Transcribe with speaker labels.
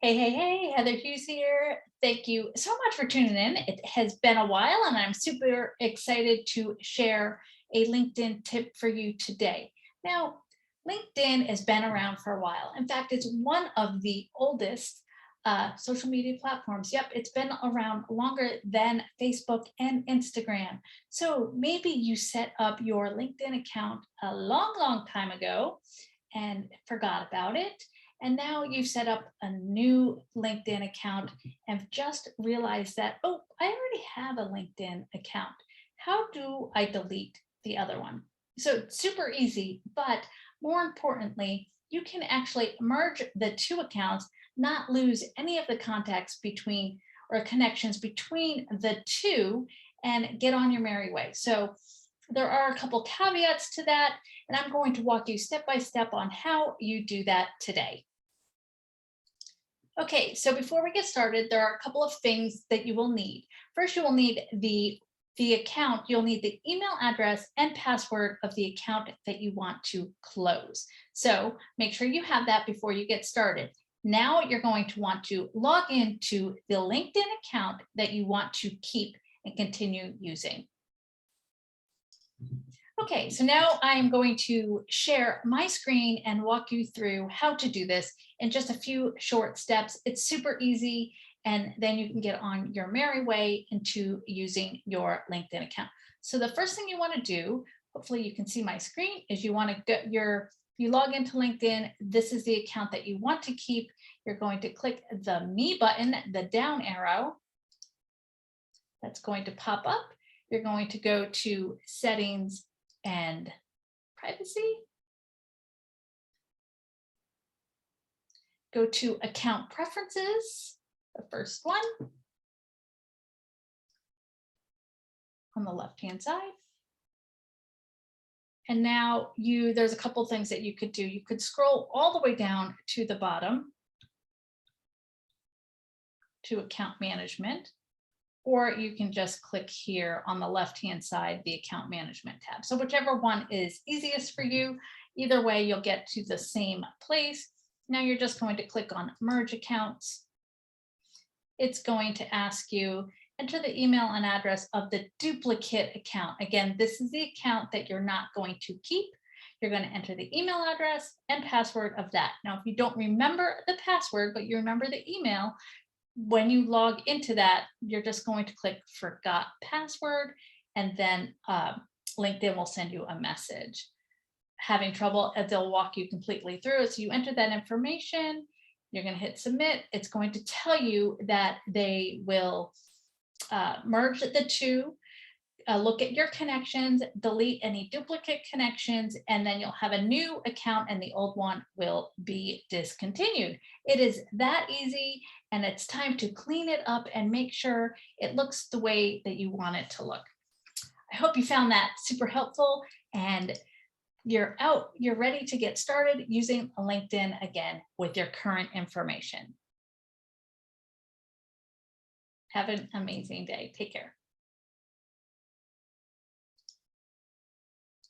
Speaker 1: Hey, Heather Hughes here. Thank you so much for tuning in. It has been a while, and I'm super excited to share a LinkedIn tip for you today. Now, LinkedIn has been around for a while. In fact, it's one of the oldest social media platforms. Yep, it's been around longer than Facebook and Instagram. So maybe you set up your LinkedIn account a long time ago and forgot about it. And now you've set up a new LinkedIn account and just realized that, oh, I already have a LinkedIn account. How do I delete the other one? So it's super easy, but more importantly, you can actually merge the two accounts, not lose any of the contacts between or connections between the two, and get on your merry way. So there are a couple caveats to that, and I'm going to walk you step by step on how you do that today. Okay, so before we get started, there are a couple of things that you will need. First, you will need the account. You'll need the email address and password of the account that you want to close. So make sure you have that before you get started. Now you're going to want to log into the LinkedIn account that you want to keep and continue using. Okay, so now I'm going to share my screen and walk you through how to do this in just a few short steps. It's super easy, and then you can get on your merry way into using your LinkedIn account. So the first thing you want to do, hopefully you can see my screen, is you want to get you log into LinkedIn. This is the account that you want to keep. You're going to click the Me button, the down arrow. That's going to pop up. You're going to go to Settings and Privacy. Go to Account Preferences, the first one on the left-hand side. And now there's a couple things that you could do. You could scroll all the way down to the bottom to Account Management, or you can just click here on the left-hand side, the Account Management tab. So whichever one is easiest for you, either way, you'll get to the same place. Now you're just going to click on Merge Accounts. It's going to ask you, enter the email and address of the duplicate account. Again, this is the account that you're not going to keep. You're going to enter the email address and password of that. Now, if you don't remember the password, but you remember the email, when you log into that, you're just going to click Forgot Password, and then LinkedIn will send you a message. Having trouble, they'll walk you completely through it. So you enter that information, you're going to hit Submit. It's going to tell you that they will merge the two, look at your connections, delete any duplicate connections, and then you'll have a new account and the old one will be discontinued. It is that easy, and it's time to clean it up and make sure it looks the way that you want it to look. I hope you found that super helpful, and you're ready to get started using LinkedIn again with your current information. Have an amazing day. Take care.